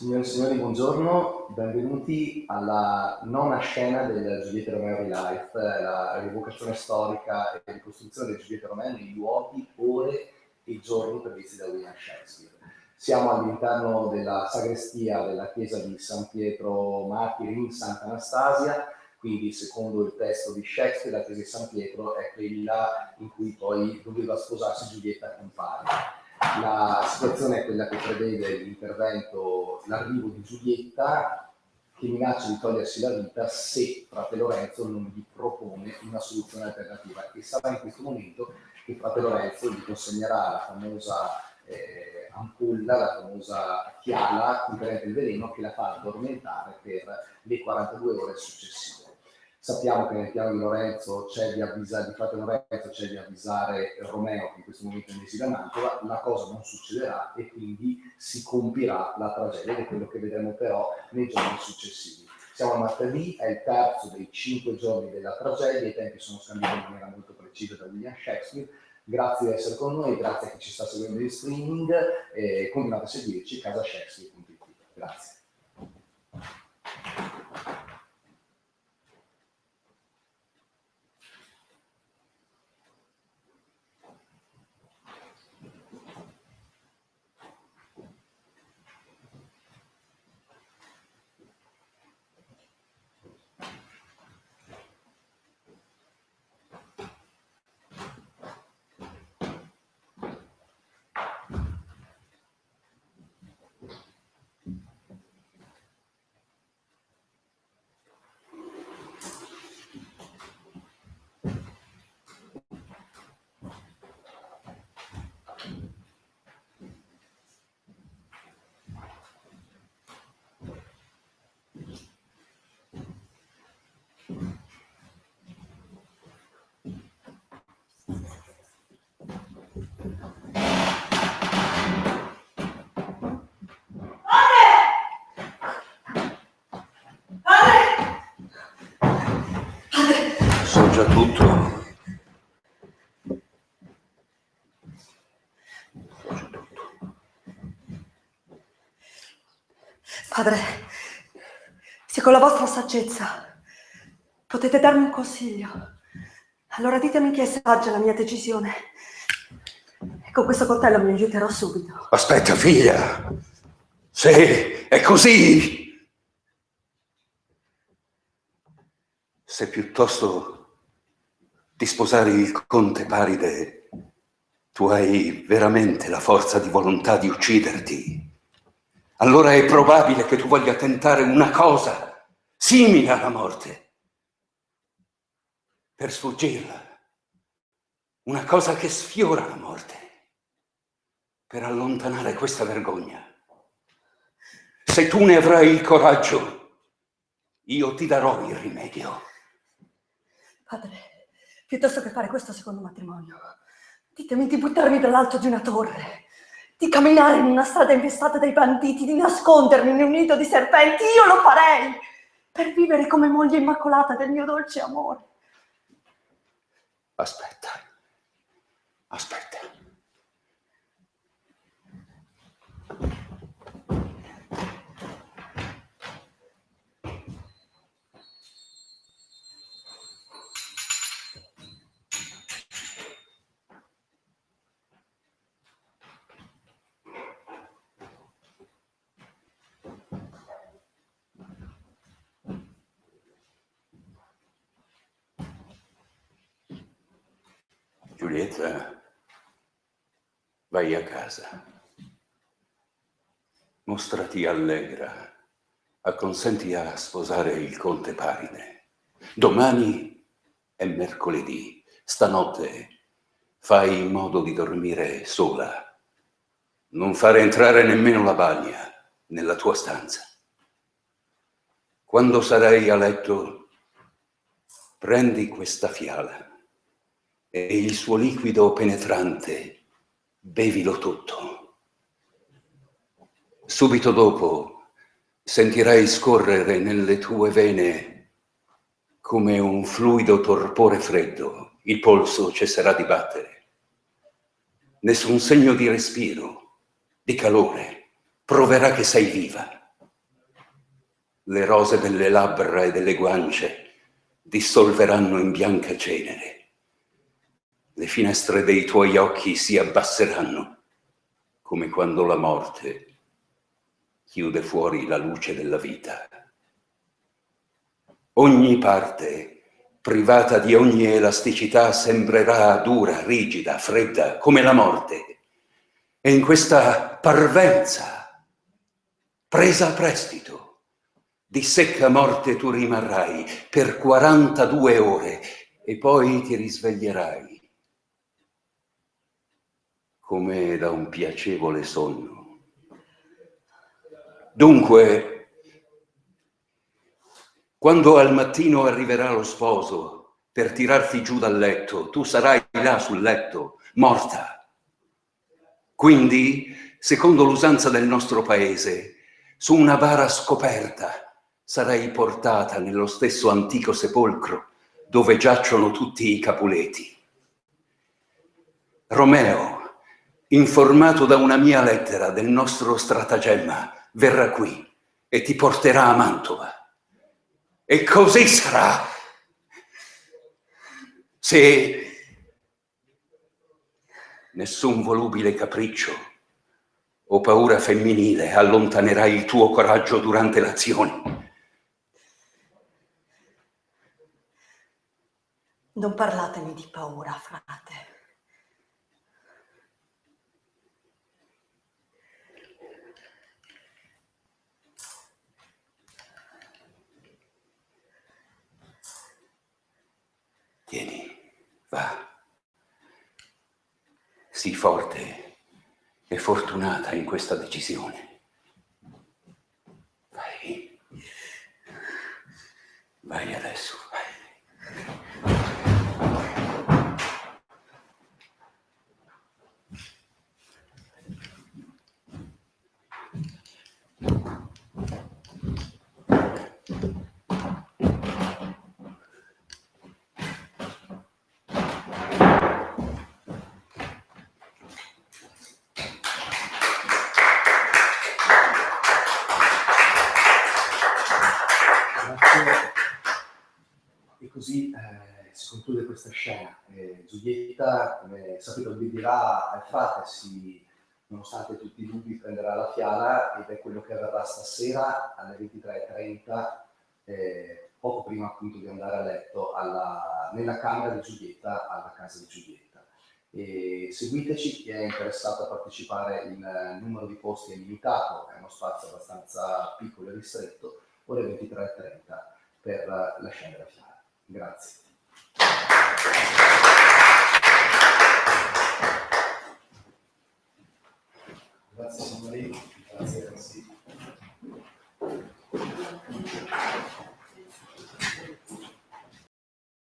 Signore e signori, buongiorno, benvenuti alla nona scena del Giulietta Romeo Relife, la rievocazione storica e ricostruzione del Giulietta Romeo nei luoghi, ore e giorni previsti da William Shakespeare. Siamo all'interno della sagrestia della chiesa di San Pietro Martire in Sant'Anastasia, quindi secondo il testo di Shakespeare la chiesa di San Pietro è quella in cui poi doveva sposarsi Giulietta con padre. La situazione è quella che prevede l'intervento, l'arrivo di Giulietta che minaccia di togliersi la vita se frate Lorenzo non gli propone una soluzione alternativa, e sarà in questo momento che frate Lorenzo gli consegnerà la famosa ampulla, la famosa fiala contenente il veleno che la fa addormentare per le 42 ore successive. Sappiamo che nel piano di Lorenzo c'è di avvisare, di frate Lorenzo c'è di avvisare Romeo che in questo momento è in esile a Mantova, la cosa non succederà e quindi si compirà la tragedia, ed è quello che vedremo però nei giorni successivi. Siamo a martedì, è il terzo dei 5 giorni della tragedia, i tempi sono scambiati in maniera molto precisa da William Shakespeare. Grazie di essere con noi, grazie a chi ci sta seguendo in streaming, e continuate a seguirci, casashakespeare.it. Grazie. So già tutto. Padre, se con la vostra saggezza potete darmi un consiglio, allora ditemi che è saggia la mia decisione. E con questo coltello mi aiuterò subito. Aspetta, figlia. Se è così, se piuttosto di sposare il conte Paride, tu hai veramente la forza di volontà di ucciderti, allora è probabile che tu voglia tentare una cosa simile alla morte per sfuggirla, una cosa che sfiora la morte, per allontanare questa vergogna. Se tu ne avrai il coraggio, io ti darò il rimedio. Padre, piuttosto che fare questo secondo matrimonio, ditemi di buttarmi dall'alto di una torre, di camminare in una strada infestata dai banditi, di nascondermi in un nido di serpenti. Io lo farei per vivere come moglie immacolata del mio dolce amore. Aspetta. Aspetta. Giulietta, vai a casa. Mostrati allegra. Acconsenti a sposare il conte Paride. Domani è mercoledì. Stanotte fai in modo di dormire sola. Non fare entrare nemmeno la bagna nella tua stanza. Quando sarai a letto, prendi questa fiala e il suo liquido penetrante, bevilo tutto. Subito dopo sentirai scorrere nelle tue vene come un fluido torpore freddo, il polso cesserà di battere. Nessun segno di respiro, di calore, proverà che sei viva. le rose delle labbra e delle guance dissolveranno in bianca cenere. Le finestre dei tuoi occhi si abbasseranno, come quando la morte chiude fuori la luce della vita. Ogni parte, privata di ogni elasticità, sembrerà dura, rigida, fredda, come la morte. E in questa parvenza, presa a prestito, di secca morte tu rimarrai per 42 ore e poi ti risveglierai come da un piacevole sonno. Dunque, quando al mattino arriverà lo sposo per tirarti giù dal letto, tu sarai là sul letto, morta. Quindi, secondo l'usanza del nostro paese, su una bara scoperta sarai portata nello stesso antico sepolcro dove giacciono tutti i Capuleti. Romeo, informato da una mia lettera del nostro stratagemma, verrà qui e ti porterà a Mantova. E così sarà. Se nessun volubile capriccio o paura femminile allontanerà il tuo coraggio durante l'azione. Non parlatemi di paura, frate. Tieni, va. Sii forte e fortunata in questa decisione. Vai. Vai adesso, vai. E così si conclude questa scena. Giulietta, come sapete, obbedirà al frate, nonostante tutti i dubbi prenderà la fiala, ed è quello che avverrà stasera alle 23:30, poco prima appunto di andare a letto, nella camera di Giulietta, alla casa di Giulietta. E seguiteci, chi è interessato a partecipare, il numero di posti è limitato, è uno spazio abbastanza piccolo e ristretto, ore 23:30 per la scena della fiala. Grazie.